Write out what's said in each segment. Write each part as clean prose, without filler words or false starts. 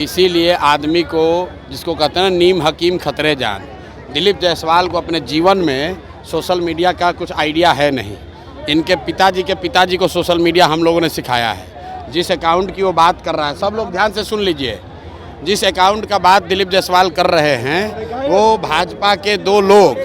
इसीलिए आदमी को, जिसको कहते हैं ना नीम हकीम खतरे जान, दिलीप जायसवाल को अपने जीवन में सोशल मीडिया का कुछ आइडिया है नहीं। इनके पिताजी को सोशल मीडिया हम लोगों ने सिखाया है। जिस अकाउंट की वो बात कर रहा है, सब लोग ध्यान से सुन लीजिए, जिस अकाउंट का बात दिलीप जायसवाल कर रहे हैं वो भाजपा के 2 लोग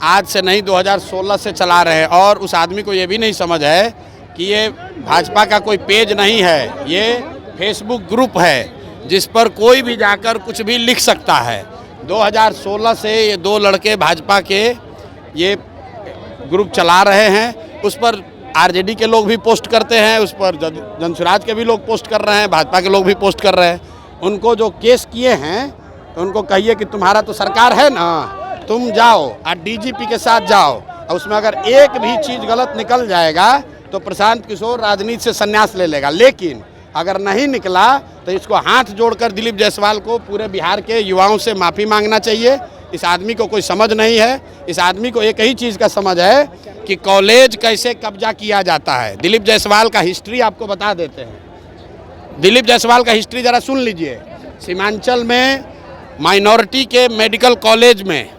आज से नहीं 2016 से चला रहे हैं। और उस आदमी को ये भी नहीं समझ है कि ये भाजपा का कोई पेज नहीं है, ये फेसबुक ग्रुप है जिस पर कोई भी जाकर कुछ भी लिख सकता है। 2016 से ये 2 लड़के भाजपा के ये ग्रुप चला रहे हैं। उस पर आरजेडी के लोग भी पोस्ट करते हैं, उस पर जनसुराज के भी लोग पोस्ट कर रहे हैं, भाजपा के लोग भी पोस्ट कर रहे हैं। उनको जो केस किए हैं तो उनको कहिए कि तुम्हारा तो सरकार है ना, तुम जाओ और डीजीपी के साथ जाओ, और उसमें अगर एक भी चीज़ गलत निकल जाएगा तो प्रशांत किशोर राजनीति से संन्यास ले लेगा। लेकिन अगर नहीं निकला तो इसको हाथ जोड़कर दिलीप जायसवाल को पूरे बिहार के युवाओं से माफ़ी मांगना चाहिए। इस आदमी को कोई समझ नहीं है। इस आदमी को एक ही चीज़ का समझ है कि कॉलेज कैसे कब्जा किया जाता है। दिलीप जायसवाल का हिस्ट्री आपको बता देते हैं। दिलीप जायसवाल का हिस्ट्री ज़रा सुन लीजिए। सीमांचल में माइनॉरिटी के मेडिकल कॉलेज में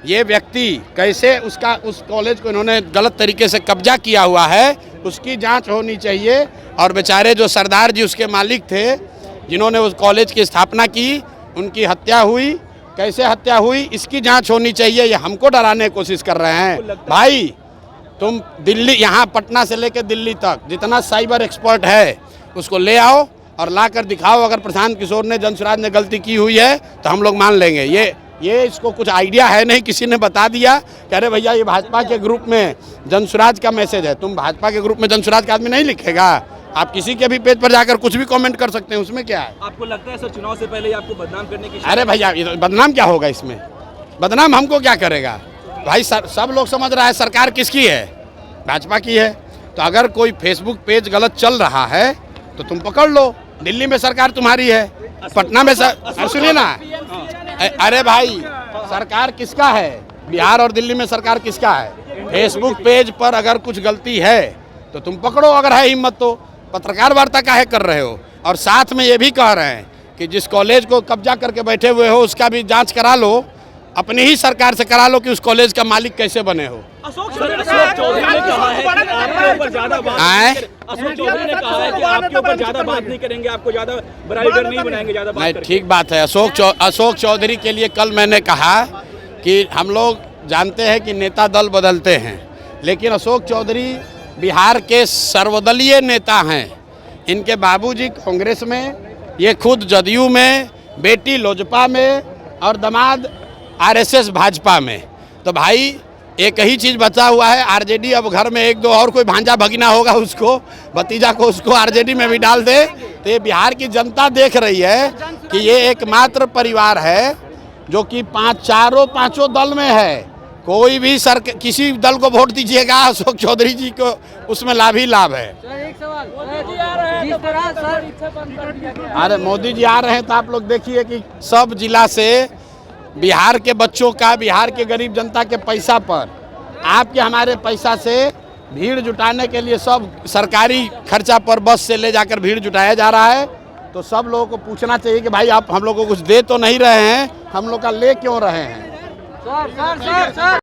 ये व्यक्ति कैसे उस कॉलेज को इन्होंने गलत तरीके से कब्जा किया हुआ है, उसकी जांच होनी चाहिए। और बेचारे जो सरदार जी उसके मालिक थे, जिन्होंने उस कॉलेज की स्थापना की, उनकी हत्या हुई, कैसे हत्या हुई, इसकी जांच होनी चाहिए। ये हमको डराने की कोशिश कर रहे हैं। भाई तुम दिल्ली, यहाँ पटना से लेकर दिल्ली तक जितना साइबर एक्सपर्ट है उसको ले आओ और ला कर दिखाओ। अगर प्रशांत किशोर ने, जनसुराज ने गलती की हुई है तो हम लोग मान लेंगे। ये इसको कुछ आइडिया है नहीं, किसी ने बता दिया कि अरे भैया ये भाजपा के ग्रुप में जनसुराज का मैसेज है। तुम भाजपा के ग्रुप में जनसुराज का आदमी नहीं लिखेगा। आप किसी के भी पेज पर जाकर कुछ भी कमेंट कर सकते हैं, उसमें क्या है। आपको लगता है सर चुनाव से पहले ही आपको बदनाम करने की? अरे भैया बदनाम क्या होगा इसमें? बदनाम हमको क्या करेगा भाई? सब लोग समझ रहा है सरकार किसकी है, भाजपा की है। तो अगर कोई फेसबुक पेज गलत चल रहा है तो तुम पकड़ लो। दिल्ली में सरकार तुम्हारी है, पटना में सुनिए ना, अरे भाई सरकार किसका है? बिहार और दिल्ली में सरकार किसका है? फेसबुक पेज पर अगर कुछ गलती है तो तुम पकड़ो, अगर है हिम्मत तो। पत्रकार वार्ता काहे कर रहे हो? और साथ में ये भी कह रहे हैं कि जिस कॉलेज को कब्जा करके बैठे हुए हो उसका भी जांच करा लो, अपनी ही सरकार से करा लो कि उस कॉलेज का मालिक कैसे बने हो। अशोक चौधरी ने कहा है कि आपके ऊपर ज्यादा बात नहीं करेंगे, आपको ज्यादा बराबर नहीं बनाएंगे, ज्यादा बात नहीं। ठीक बात है। अशोक चौधरी के लिए कल मैंने कहा कि हम लोग जानते हैं कि नेता दल बदलते हैं, लेकिन अशोक चौधरी बिहार के सर्वदलीय नेता हैं। इनके बाबूजी कांग्रेस में, ये खुद जदयू में, बेटी लोजपा में और दामाद आरएसएस भाजपा में। तो भाई एक ही चीज़ बचा हुआ है, आरजेडी। अब घर में 1-2 और कोई भांजा भगीना होगा, उसको भतीजा को उसको आरजेडी में भी डाल दे। तो ये बिहार की जनता देख रही है कि ये एकमात्र परिवार है जो कि चारों पांचों दल में है। कोई भी किसी दल को वोट दीजिएगा, अशोक चौधरी जी को उसमें लाभ ही लाभ है। एक सवाल, मोदी आ रहे हैं, जिस तरह सर अरे मोदी जी आ रहे हैं तो आप लोग देखिए कि सब जिला से बिहार के बच्चों का, बिहार के गरीब जनता के पैसा पर, आपके हमारे पैसा से भीड़ जुटाने के लिए सब सरकारी खर्चा पर बस से ले जाकर भीड़ जुटाया जा रहा है। तो सब लोगों को पूछना चाहिए कि भाई आप हम लोग को कुछ दे तो नहीं रहे हैं, हम लोग का ले क्यों रहे हैं? सर